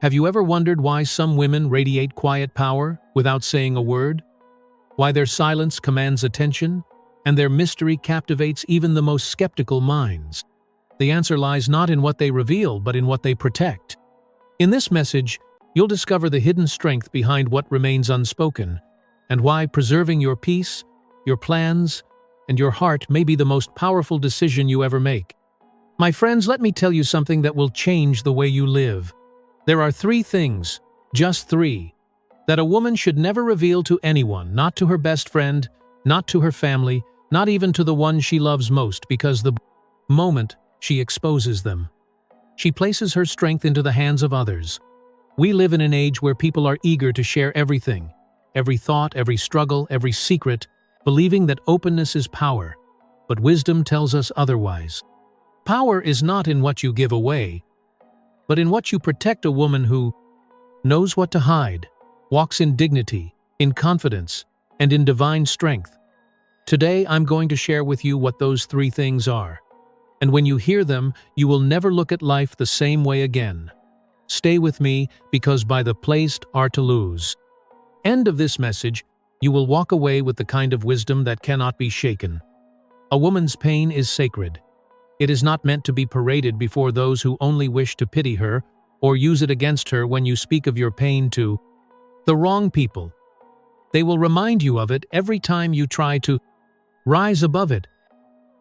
Have you ever wondered why some women radiate quiet power without saying a word? Why their silence commands attention, and their mystery captivates even the most skeptical minds? The answer lies not in what they reveal, but in what they protect. In this message, you'll discover the hidden strength behind what remains unspoken, and why preserving your peace, your plans, and your heart may be the most powerful decision you ever make. My friends, let me tell you something that will change the way you live. There are 3 things, just 3, that a woman should never reveal to anyone, not to her best friend, not to her family, not even to the one she loves most, because the moment she exposes them, she places her strength into the hands of others. We live in an age where people are eager to share everything, every thought, every struggle, every secret, believing that openness is power. But wisdom tells us otherwise. Power is not in what you give away, but in what you protect. A woman who knows what to hide, walks in dignity, in confidence, and in divine strength. Today, I'm going to share with you what those 3 things are. And when you hear them, you will never look at life the same way again. Stay with me, because by the placed are to lose. End of this message, you will walk away with the kind of wisdom that cannot be shaken. A woman's pain is sacred. It is not meant to be paraded before those who only wish to pity her or use it against her. When you speak of your pain to the wrong people, they will remind you of it every time you try to rise above it.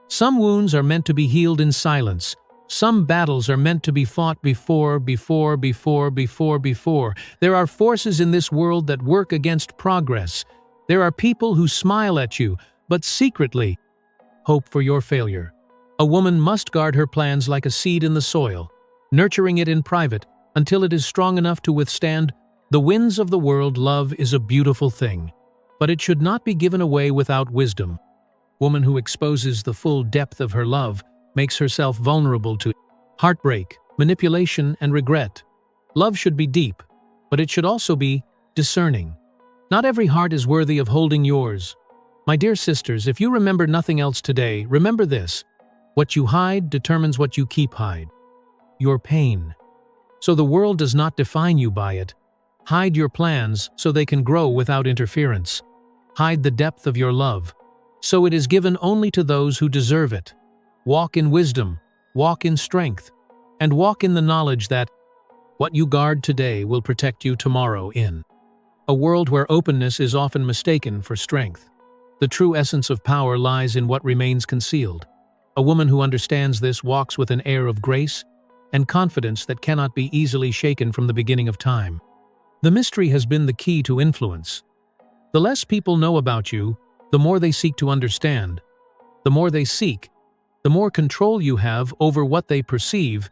Some wounds are meant to be healed in silence. Some battles are meant to be fought before. There are forces in this world that work against progress. There are people who smile at you, but secretly hope for your failure. A woman must guard her plans like a seed in the soil, nurturing it in private until it is strong enough to withstand the winds of the world. Love is a beautiful thing, but it should not be given away without wisdom. Woman who exposes the full depth of her love makes herself vulnerable to heartbreak, manipulation, and regret. Love should be deep, but it should also be discerning. Not every heart is worthy of holding yours. My dear sisters, if you remember nothing else today, remember this: what you hide determines what you keep hide. Your pain, so the world does not define you by it. Hide your plans so they can grow without interference. Hide the depth of your love, so it is given only to those who deserve it. Walk in wisdom, walk in strength, and walk in the knowledge that what you guard today will protect you tomorrow. In a world where openness is often mistaken for strength, the true essence of power lies in what remains concealed. A woman who understands this walks with an air of grace and confidence that cannot be easily shaken from the beginning of time. The mystery has been the key to influence. The less people know about you, the more they seek to understand. The more they seek, the more control you have over what they perceive.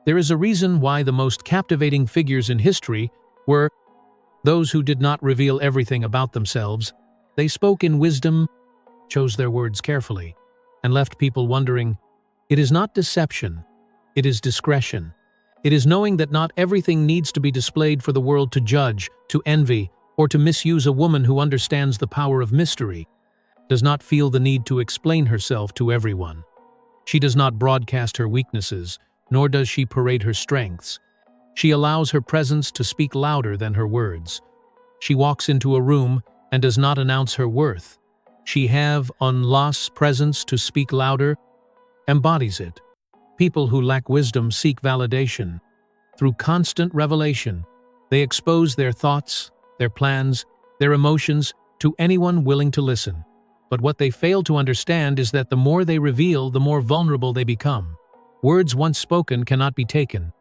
There is a reason why the most captivating figures in history were those who did not reveal everything about themselves. They spoke in wisdom, chose their words carefully, and left people wondering. It is not deception, it is discretion. It is knowing that not everything needs to be displayed for the world to judge, to envy, or to misuse. A woman who understands the power of mystery does not feel the need to explain herself to everyone. She does not broadcast her weaknesses, nor does she parade her strengths. She allows her presence to speak louder than her words. She walks into a room and does not announce her worth. She have Allah's presence to speak louder, embodies it. People who lack wisdom seek validation. Through constant revelation, they expose their thoughts, their plans, their emotions to anyone willing to listen. But what they fail to understand is that the more they reveal, the more vulnerable they become. Words once spoken cannot be taken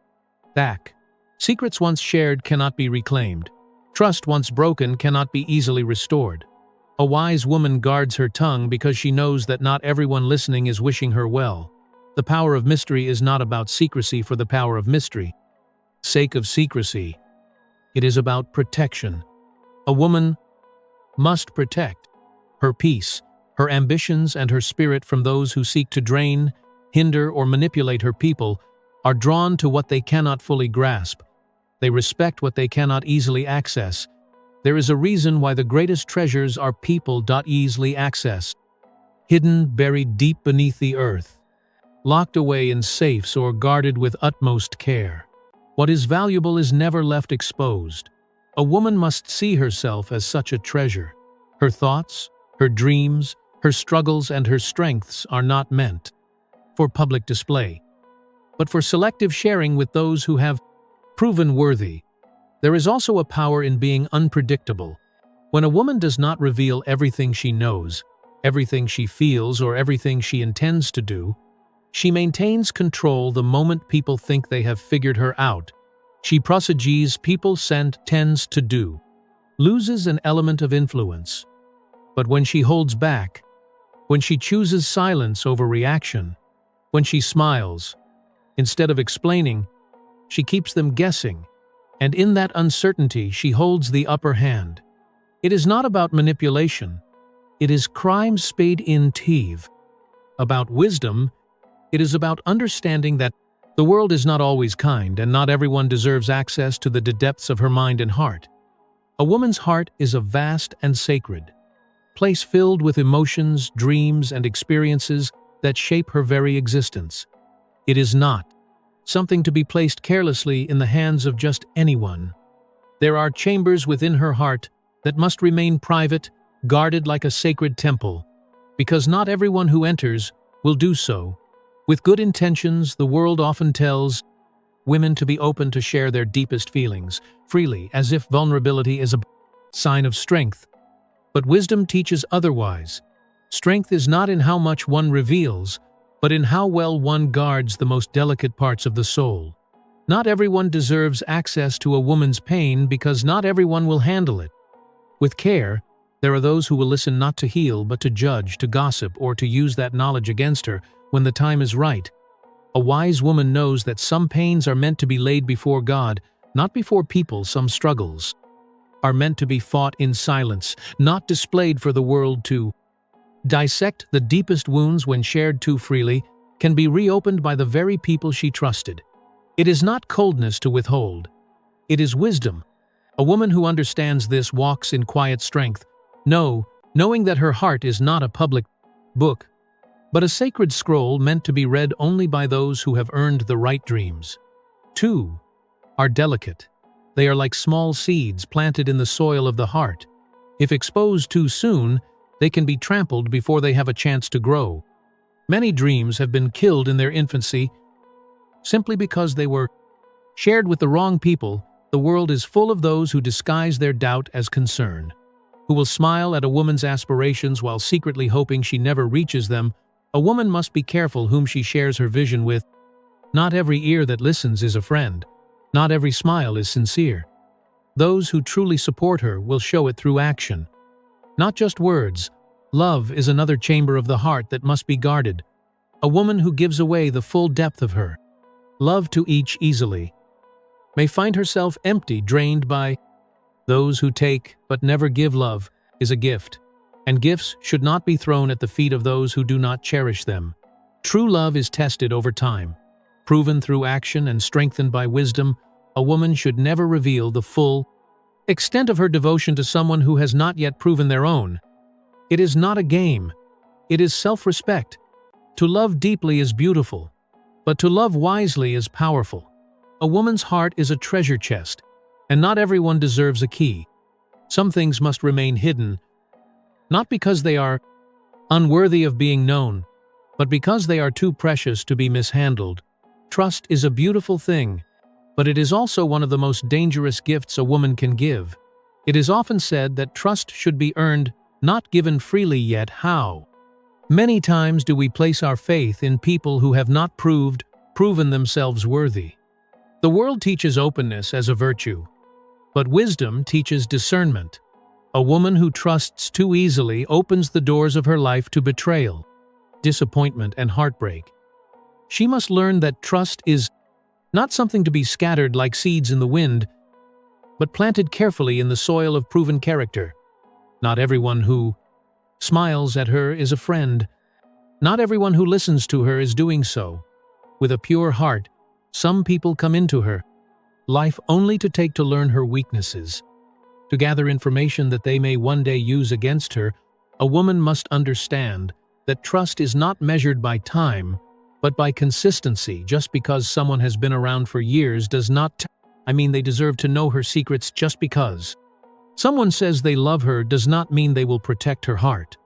back. Secrets once shared cannot be reclaimed. Trust once broken cannot be easily restored. A wise woman guards her tongue because she knows that not everyone listening is wishing her well. The power of mystery is not about secrecy for the power of mystery sake of secrecy. It is about protection. A woman must protect her peace, her ambitions, and her spirit from those who seek to drain, hinder, or manipulate her. People are drawn to what they cannot fully grasp. They respect what they cannot easily access. There is a reason why the greatest treasures are people easily accessed, hidden, buried deep beneath the earth, locked away in safes or guarded with utmost care. What is valuable is never left exposed. A woman must see herself as such a treasure. Her thoughts, her dreams, her struggles, and her strengths are not meant for public display, but for selective sharing with those who have proven worthy. There is also a power in being unpredictable. When a woman does not reveal everything she knows, everything she feels, or everything she intends to do, she maintains control the moment people think they have figured her out. She prosages people tends to do, loses an element of influence. But when she holds back, when she chooses silence over reaction, when she smiles, instead of explaining, she keeps them guessing, and in that uncertainty she holds the upper hand. It is not about manipulation, it is crime spade in teeth. About wisdom, it is about understanding that the world is not always kind and not everyone deserves access to the depths of her mind and heart. A woman's heart is a vast and sacred place filled with emotions, dreams, and experiences that shape her very existence. It is not something to be placed carelessly in the hands of just anyone. There are chambers within her heart that must remain private, guarded like a sacred temple, because not everyone who enters will do so. With good intentions, the world often tells women to be open to share their deepest feelings freely, as if vulnerability is a sign of strength. But wisdom teaches otherwise. Strength is not in how much one reveals, but in how well one guards the most delicate parts of the soul. Not everyone deserves access to a woman's pain because not everyone will handle it. With care, there are those who will listen not to heal but to judge, to gossip, or to use that knowledge against her when the time is right. A wise woman knows that some pains are meant to be laid before God, not before people. Some struggles are meant to be fought in silence, not displayed for the world to dissect. The deepest wounds, when shared too freely, can be reopened by the very people she trusted. It is not coldness to withhold. It is wisdom. A woman who understands this walks in quiet strength, knowing that her heart is not a public book, but a sacred scroll meant to be read only by those who have earned the right dreams. 2. Are delicate. They are like small seeds planted in the soil of the heart. If exposed too soon, they can be trampled before they have a chance to grow. Many dreams have been killed in their infancy simply because they were shared with the wrong people. The world is full of those who disguise their doubt as concern, who will smile at a woman's aspirations while secretly hoping she never reaches them. A woman must be careful whom she shares her vision with. Not every ear that listens is a friend. Not every smile is sincere. Those who truly support her will show it through action, not just words. Love is another chamber of the heart that must be guarded. A woman who gives away the full depth of her love to each easily may find herself empty, drained by those who take but never give. Love is a gift, and gifts should not be thrown at the feet of those who do not cherish them. True love is tested over time, proven through action and strengthened by wisdom. A woman should never reveal the full extent of her devotion to someone who has not yet proven their own. It is not a game. It is self-respect. To love deeply is beautiful, but to love wisely is powerful. A woman's heart is a treasure chest, and not everyone deserves a key. Some things must remain hidden, not because they are unworthy of being known, but because they are too precious to be mishandled. Trust is a beautiful thing, but it is also one of the most dangerous gifts a woman can give. It is often said that trust should be earned, not given freely. Yet how many times do we place our faith in people who have not proven themselves worthy? The world teaches openness as a virtue, but wisdom teaches discernment. A woman who trusts too easily opens the doors of her life to betrayal, disappointment, and heartbreak. She must learn that trust is not something to be scattered like seeds in the wind, but planted carefully in the soil of proven character. Not everyone who smiles at her is a friend. Not everyone who listens to her is doing so. With a pure heart, some people come into her life only to learn her weaknesses, to gather information that they may one day use against her. A woman must understand that trust is not measured by time, but by consistency. Just because someone has been around for years does not mean they deserve to know her secrets. Just because someone says they love her does not mean they will protect her heart.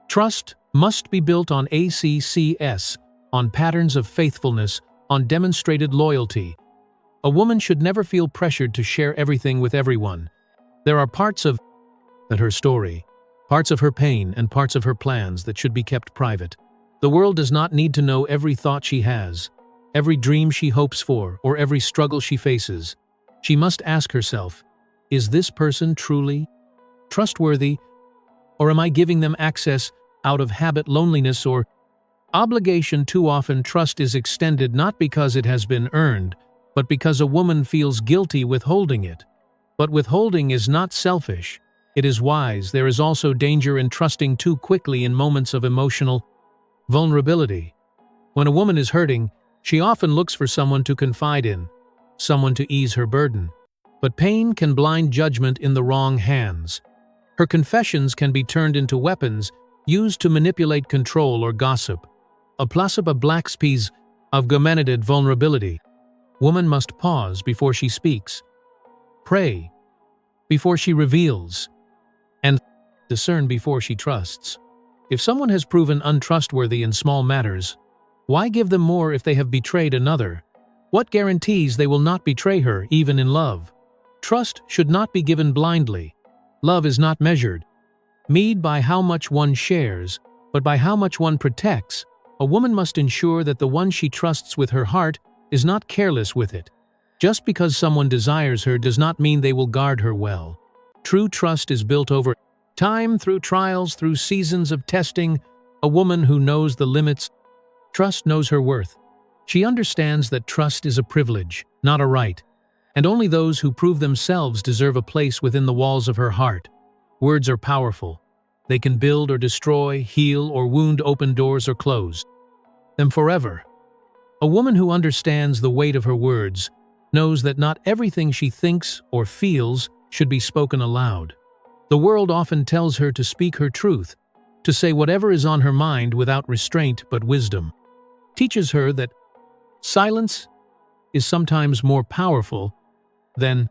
Trust must be built on ACCS, on patterns of faithfulness, on demonstrated loyalty. A woman should never feel pressured to share everything with everyone. There are parts of her story, parts of her pain, and parts of her plans that should be kept private. The world does not need to know every thought she has, every dream she hopes for, or every struggle she faces. She must ask herself, is this person truly trustworthy, or am I giving them access out of habit, loneliness, or obligation? Too often, trust is extended not because it has been earned, but because a woman feels guilty withholding it. But withholding is not selfish. It is wise. There is also danger in trusting too quickly in moments of emotional vulnerability. When a woman is hurting, she often looks for someone to confide in, someone to ease her burden. But pain can blind judgment in the wrong hands. Her confessions can be turned into weapons used to manipulate, control, or gossip. A black piece of gomented vulnerability. Woman must pause before she speaks, pray before she reveals, and discern before she trusts. If someone has proven untrustworthy in small matters, why give them more if they have betrayed another? What guarantees they will not betray her, even in love? Trust should not be given blindly. Love is not measured by how much one shares, but by how much one protects. A woman must ensure that the one she trusts with her heart is not careless with it. Just because someone desires her does not mean they will guard her well. True trust is built over time, through trials, through seasons of testing. A woman who knows the limits, trust knows her worth. She understands that trust is a privilege, not a right, and only those who prove themselves deserve a place within the walls of her heart. Words are powerful. They can build or destroy, heal or wound, open doors or close them forever. A woman who understands the weight of her words knows that not everything she thinks or feels should be spoken aloud. The world often tells her to speak her truth, to say whatever is on her mind without restraint, but wisdom teaches her that silence is sometimes more powerful than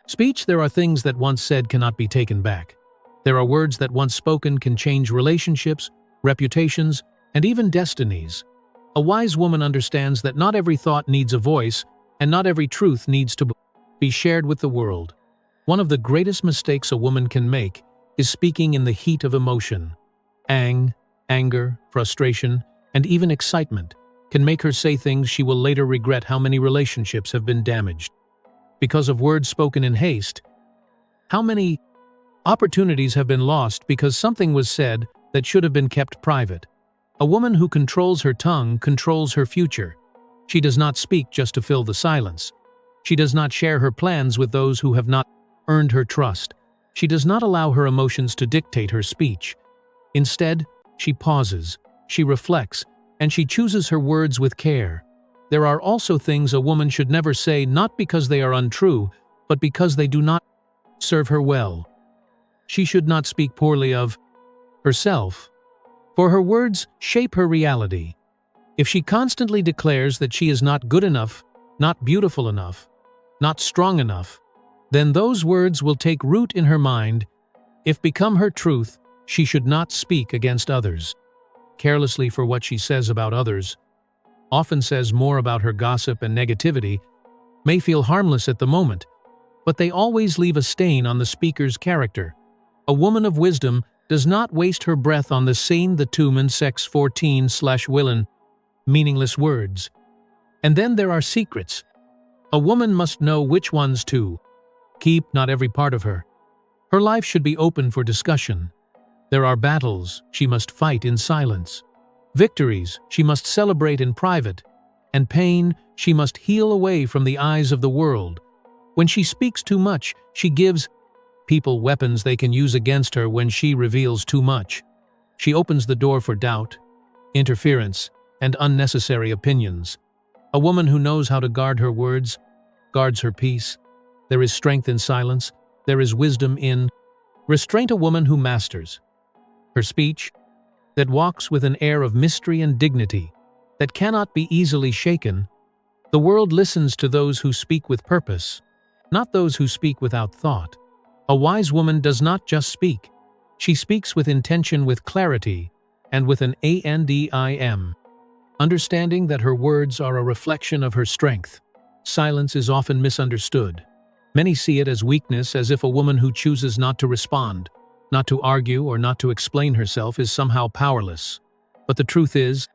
speech. There are things that once said cannot be taken back. There are words that once spoken can change relationships, reputations, and even destinies. A wise woman understands that not every thought needs a voice, and not every truth needs to be shared with the world. One of the greatest mistakes a woman can make is speaking in the heat of emotion. Anger, frustration, and even excitement can make her say things she will later regret. How many relationships have been damaged because of words spoken in haste? How many opportunities have been lost because something was said that should have been kept private? A woman who controls her tongue controls her future. She does not speak just to fill the silence. She does not share her plans with those who have not earned her trust. She does not allow her emotions to dictate her speech. Instead, she pauses, she reflects, and she chooses her words with care. There are also things a woman should never say, not because they are untrue, but because they do not serve her well. She should not speak poorly of herself, for her words shape her reality. If she constantly declares that she is not good enough, not beautiful enough, not strong enough, then those words will take root in her mind. If become her truth, she should not speak against others carelessly, for what she says about others often says more about her. Gossip and negativity may feel harmless at the moment, but they always leave a stain on the speaker's character. A woman of wisdom does not waste her breath on the scene. The Tumen Sex 14/Willen, meaningless words. And then there are secrets. A woman must know which ones to keep, not every part of her. Her life should be open for discussion. There are battles she must fight in silence. Victories she must celebrate in private. And pain she must heal away from the eyes of the world. When she speaks too much, she gives people weapons they can use against her. When she reveals too much, she opens the door for doubt, interference, and unnecessary opinions. A woman who knows how to guard her words guards her peace. There is strength in silence. There is wisdom in restraint. A woman who masters her speech, that walks with an air of mystery and dignity. that cannot be easily shaken. The world listens to those who speak with purpose, not those who speak without thought. A wise woman does not just speak. She speaks with intention, with clarity, and with an andim. Understanding that her words are a reflection of her strength. Silence is often misunderstood. Many see it as weakness, as if a woman who chooses not to respond, not to argue, or not to explain herself is somehow powerless. But the truth is,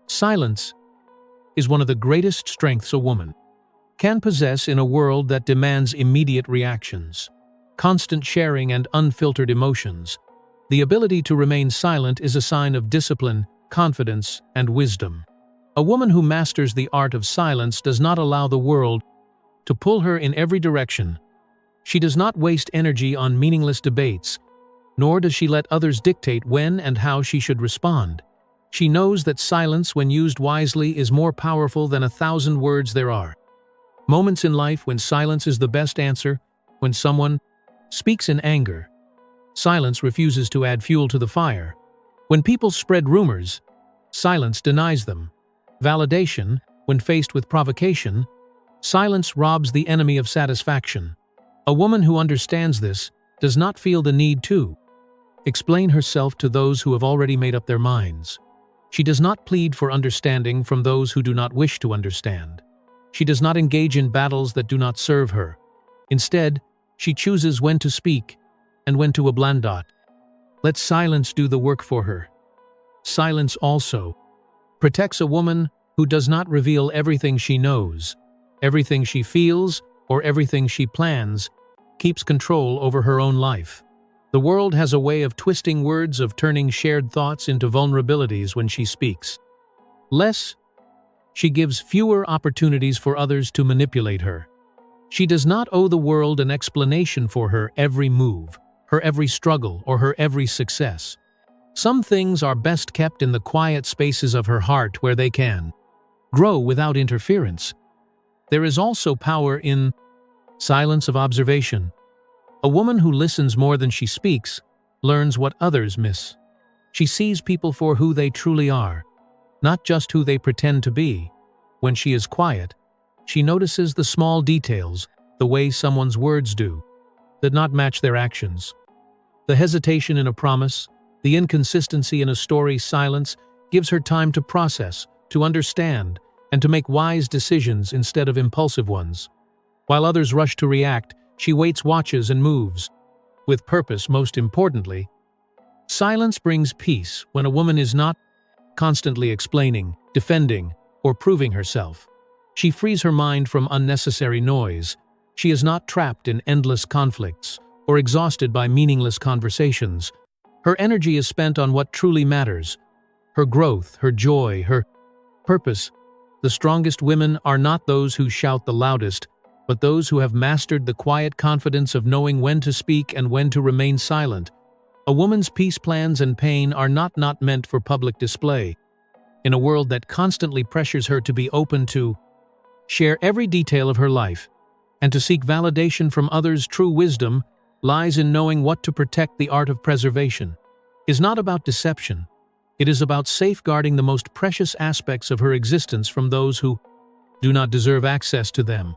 silence is one of the greatest strengths a woman can possess in a world that demands immediate reactions, constant sharing, and unfiltered emotions. The ability to remain silent is a sign of discipline, confidence, and wisdom. A woman who masters the art of silence does not allow the world to pull her in every direction. She does not waste energy on meaningless debates, nor does she let others dictate when and how she should respond. She knows that silence, when used wisely, is more powerful than 1,000 words there are. Moments in life when silence is the best answer: when someone speaks in anger, silence refuses to add fuel to the fire. When people spread rumors, silence denies them validation. When faced with provocation, silence robs the enemy of satisfaction. A woman who understands this does not feel the need to explain herself to those who have already made up their minds. She does not plead for understanding from those who do not wish to understand. She does not engage in battles that do not serve her. Instead, she chooses when to speak and when to ablandot. Let silence do the work for her. Silence also protects a woman who does not reveal everything she knows, everything she feels, or everything she plans, keeps control over her own life. The world has a way of twisting words, of turning shared thoughts into vulnerabilities when she speaks. She gives fewer opportunities for others to manipulate her. She does not owe the world an explanation for her every move, her every struggle, or her every success. Some things are best kept in the quiet spaces of her heart, where they can grow without interference. There is also power in silence of observation. A woman who listens more than she speaks learns what others miss. She sees people for who they truly are, not just who they pretend to be. When she is quiet, she notices the small details, the way someone's words do not match their actions. The hesitation in a promise, the inconsistency in a story. Silence gives her time to process, to understand, and to make wise decisions instead of impulsive ones. While others rush to react, she waits, watches, and moves with purpose. Most importantly, silence brings peace. When a woman is not constantly explaining, defending, or proving herself, she frees her mind from unnecessary noise. She is not trapped in endless conflicts or exhausted by meaningless conversations. Her energy is spent on what truly matters: her growth, her joy, her purpose. The strongest women are not those who shout the loudest, but those who have mastered the quiet confidence of knowing when to speak and when to remain silent. A woman's peace plans and pain are not meant for public display. In a world that constantly pressures her to be open, to share every detail of her life, and to seek validation from others, true wisdom lies in knowing what to protect. The art of preservation is not about deception. It is about safeguarding the most precious aspects of her existence from those who do not deserve access to them.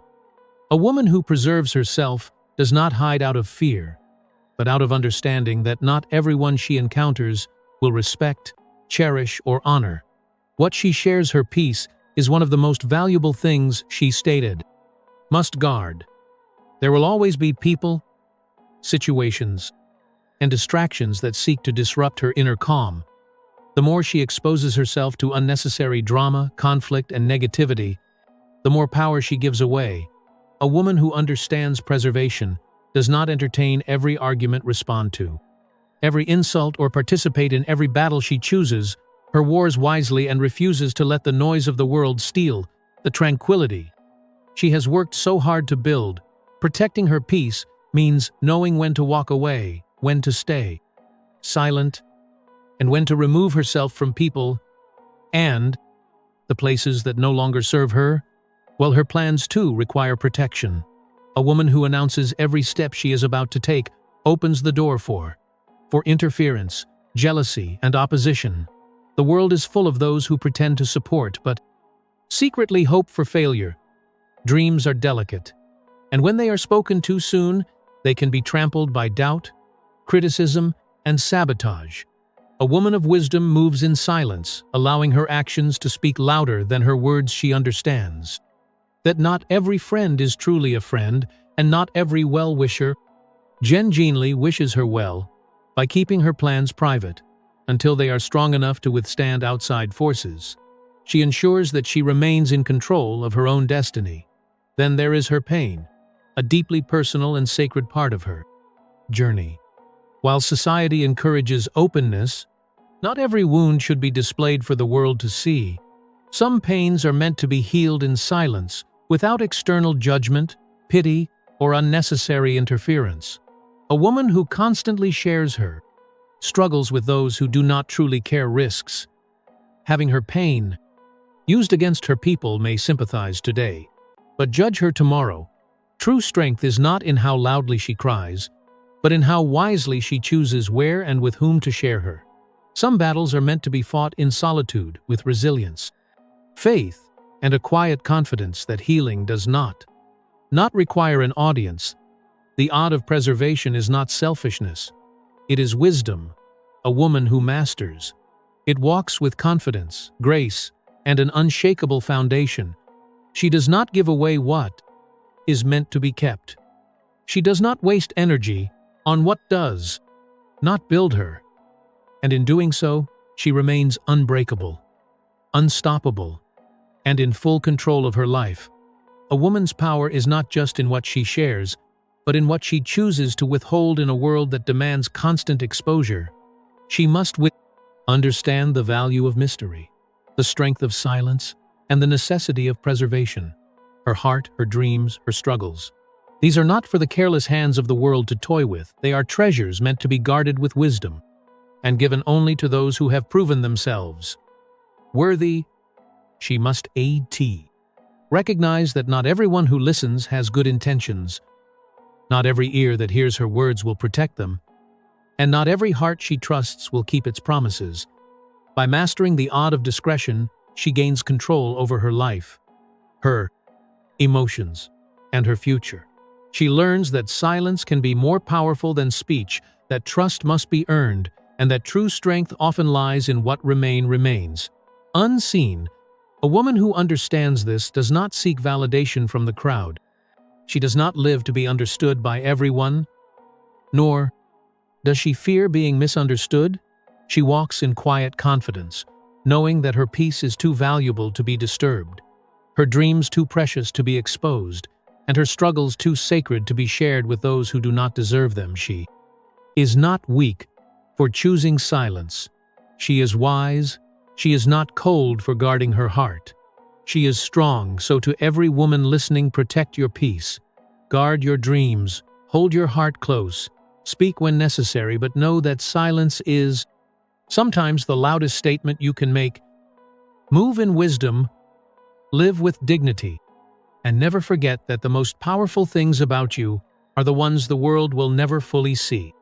A woman who preserves herself does not hide out of fear, but out of understanding that not everyone she encounters will respect, cherish, or honor. What she shares, her peace, is one of the most valuable things she stated. Must guard. There will always be people, situations, and distractions that seek to disrupt her inner calm. The more she exposes herself to unnecessary drama, conflict, and negativity, the more power she gives away. A woman who understands preservation does not entertain every argument, respond to every insult, or participate in every battle. She chooses her wars wisely and refuses to let the noise of the world steal the tranquility she has worked so hard to build. Protecting her peace means knowing when to walk away, when to stay silent, and when to remove herself from people and the places that no longer serve her. Well, her plans too require protection. A woman who announces every step she is about to take opens the door for interference, jealousy, and opposition. The world is full of those who pretend to support, but secretly hope for failure. Dreams are delicate, and when they are spoken too soon, they can be trampled by doubt, criticism, and sabotage. A woman of wisdom moves in silence, allowing her actions to speak louder than her words. She understands that not every friend is truly a friend, and not every well-wisher genuinely wishes her well. By keeping her plans private until they are strong enough to withstand outside forces, she ensures that she remains in control of her own destiny. Then there is her pain, a deeply personal and sacred part of her journey. While society encourages openness, not every wound should be displayed for the world to see. Some pains are meant to be healed in silence, without external judgment, pity, or unnecessary interference. A woman who constantly shares her struggles with those who do not truly care risks having her pain used against her. People may sympathize today, but judge her tomorrow. True strength is not in how loudly she cries, but in how wisely she chooses where and with whom to share her. Some battles are meant to be fought in solitude, with resilience, faith, and a quiet confidence that healing does not require an audience. The art of preservation is not selfishness. It is wisdom, a woman who masters. It walks with confidence, grace, and an unshakable foundation. She does not give away what is meant to be kept. She does not waste energy on what does not build her. And in doing so, she remains unbreakable, unstoppable, and in full control of her life. A woman's power is not just in what she shares, but in what she chooses to withhold. In a world that demands constant exposure, she must understand the value of mystery, the strength of silence, and the necessity of preservation. Her heart, her dreams, her struggles. These are not for the careless hands of the world to toy with. They are treasures meant to be guarded with wisdom and given only to those who have proven themselves worthy. She must recognize that not everyone who listens has good intentions. Not every ear that hears her words will protect them, and not every heart she trusts will keep its promises. By mastering the art of discretion, she gains control over her life, her emotions, and her future. She learns that silence can be more powerful than speech, that trust must be earned, and that true strength often lies in what remains unseen. A woman who understands this does not seek validation from the crowd. She does not live to be understood by everyone, nor does she fear being misunderstood. She walks in quiet confidence, knowing that her peace is too valuable to be disturbed, her dreams too precious to be exposed, and her struggles too sacred to be shared with those who do not deserve them. She is not weak for choosing silence. She is wise. She is not cold for guarding her heart. She is strong. So to every woman listening, protect your peace. Guard your dreams. Hold your heart close. Speak when necessary, but know that silence is sometimes the loudest statement you can make. Move in wisdom. Live with dignity. And never forget that the most powerful things about you are the ones the world will never fully see.